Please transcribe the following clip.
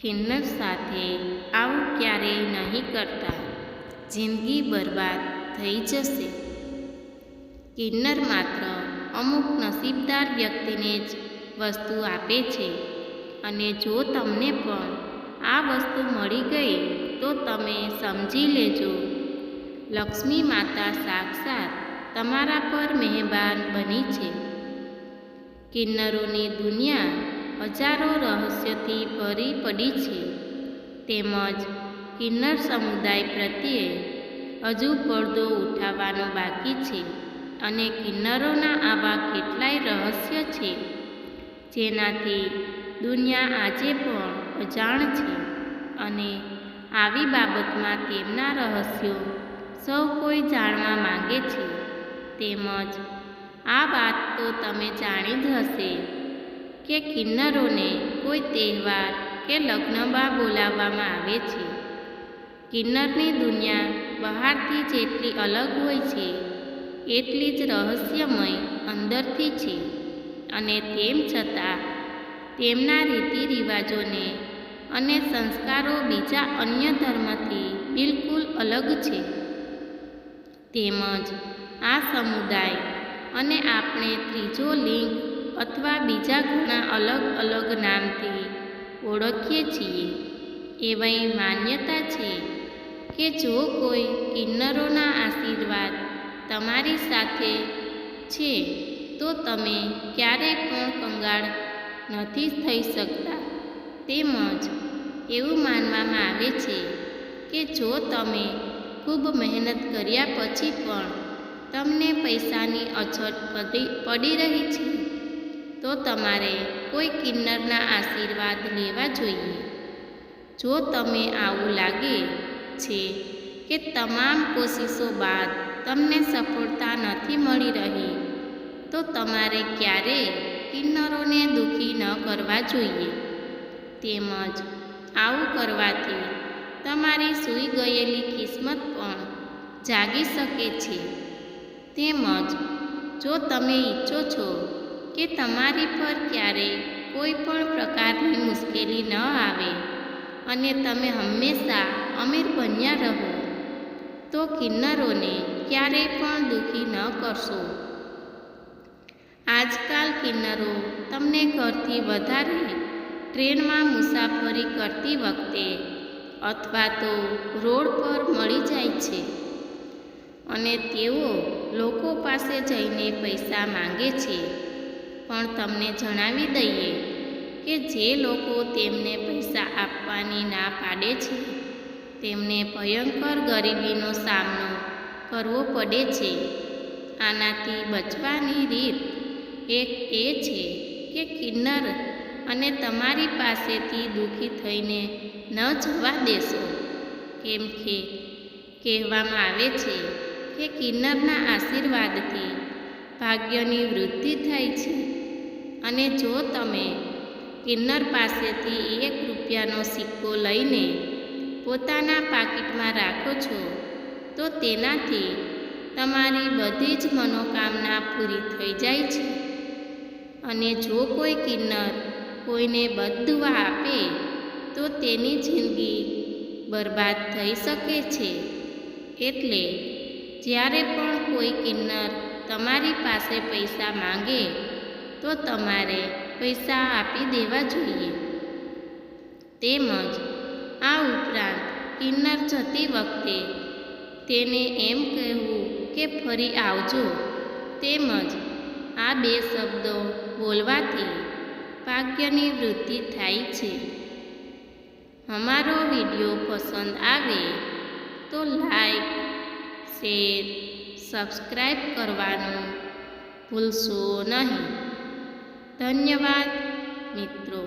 કિન્નર સાથે આવું ક્યારેય નહીં કરતા, જિંદગી બરબાદ થઈ જશે. કિન્નર માત્ર અમુક નસીબદાર વ્યક્તિને જ વસ્તુ આપે છે, અને જો તમને પણ આ વસ્તુ મળી ગઈ તો તમે સમજી લેજો, લક્ષ્મી માતા સાક્ષાત તમારા પર મહેરબાન બની છે. કિન્નરોની દુનિયા હજારો રહસ્યોથી ભરી પડી છે, તેમજ કિન્નર સમુદાય પ્રત્યે હજુ પડદો ઉઠાવવાનો બાકી છે. અને કિન્નરોના આવા કેટલાય રહસ્ય છે જેનાથી દુનિયા આજે પણ અજાણ છે, અને આવી બાબતમાં તેમના રહસ્યો સૌ કોઈ જાણવા માંગે છે. તેમજ આ વાત તો તમે જાણી જ હશે કે કિન્નરોને કોઈ તહેવાર કે લગ્નમાં બોલાવવામાં આવે છે. કિન્નરની દુનિયા બહારથી જેટલી અલગ હોય છે એટલી જ રહસ્યમય અંદરથી છે, અને તેમ છતાં તેમના રીતિ રિવાજોને અને સંસ્કારો બીજા અન્ય ધર્મથી બિલકુલ અલગ છે. તેમજ આ સમુદાય અને આપણે ત્રીજો લિંગ અથવા બીજા ઘણા અલગ અલગ નામથી ઓળખીએ છીએ. એવી માન્યતા છે કે જો કોઈ કિન્નરોના આશીર્વાદ તમારી સાથે છે તો તમે ક્યારેય પણ કંગાળ નથી થઈ શકતા. તેમજ એવું માનવામાં આવે છે કે જો તમે ખૂબ મહેનત કર્યા પછી પણ તમને પૈસાની અછત પડી રહી છે તો તમારે કોઈ કિન્નરના આશીર્વાદ લેવા જોઈએ. જો તમે આવું લાગે છે કે તમામ કોશિશો બાદ તમને સફળતા નથી મળી રહી તો તમારે ક્યારેય કિન્નરોને દુઃખી ન કરવા જોઈએ. તેમજ આવું કરવાથી તમારી સૂઈ ગયેલી કિસ્મત પણ જાગી શકે છે. તેમજ જો તમે ઈચ્છો છો કે તમારી પર ક્યારેય કોઈ પણ પ્રકારની મુશ્કેલી ન આવે અને તમે હંમેશા અમીર બન્યા રહો તો કિન્નરોને ક્યારેય પણ દુઃખી ન કરશો. આજકાલ કિન્નરો તમને ઘરથી વધારે ટ્રેનમાં મુસાફરી કરતી વખતે અથવા તો રોડ પર મળી જાય છે, અને તેઓ લોકો પાસે જઈને પૈસા માંગે છે. પણ તમને જણાવી દઈએ કે જે લોકો તેમને પૈસા આપવાની ના પાડે છે તેમને ભયંકર ગરીબીનો સામનો કરવો પડે છે. આનાથી બચવાની રીત એક એ છે કે કિન્નર અને તમારી પાસેથી દુઃખી થઈને ન જવા દેશો, કેમ કે કહેવામાં આવે છે કે કિન્નરના આશીર્વાદથી ભાગ્યની વૃદ્ધિ થાય છે. અને જો તમે કિન્નર પાસેથી 1 રૂપિયાનો સિક્કો લઈને પોતાના પાકીટમાં રાખો છો તો તેનાથી તમારી બધી જ મનોકામના પૂરી થઈ જાય છે. અને જો કોઈ કિન્નર કોઈને બદદુઆ આપે તો તેની જિંદગી બરબાદ થઈ શકે છે. એટલે જ્યારે પણ કોઈ કિન્નર તમારી પાસે પૈસા માંગે તો તમારે પૈસા આપી દેવા જોઈએ. તેમજ આ ઉપરાંત કિન્નર જતી વખતે તેને એમ કહેવું કે ફરી આવજો. તેમજ આ 2 શબ્દો બોલવાથી ભાગ્યની વૃદ્ધિ થાય છે. અમારો વિડીયો પસંદ આવે તો લાઈક, શેર, સબસ્ક્રાઈબ કરવાનું ભૂલશો નહીં. ધન્યવાદ મિત્રો.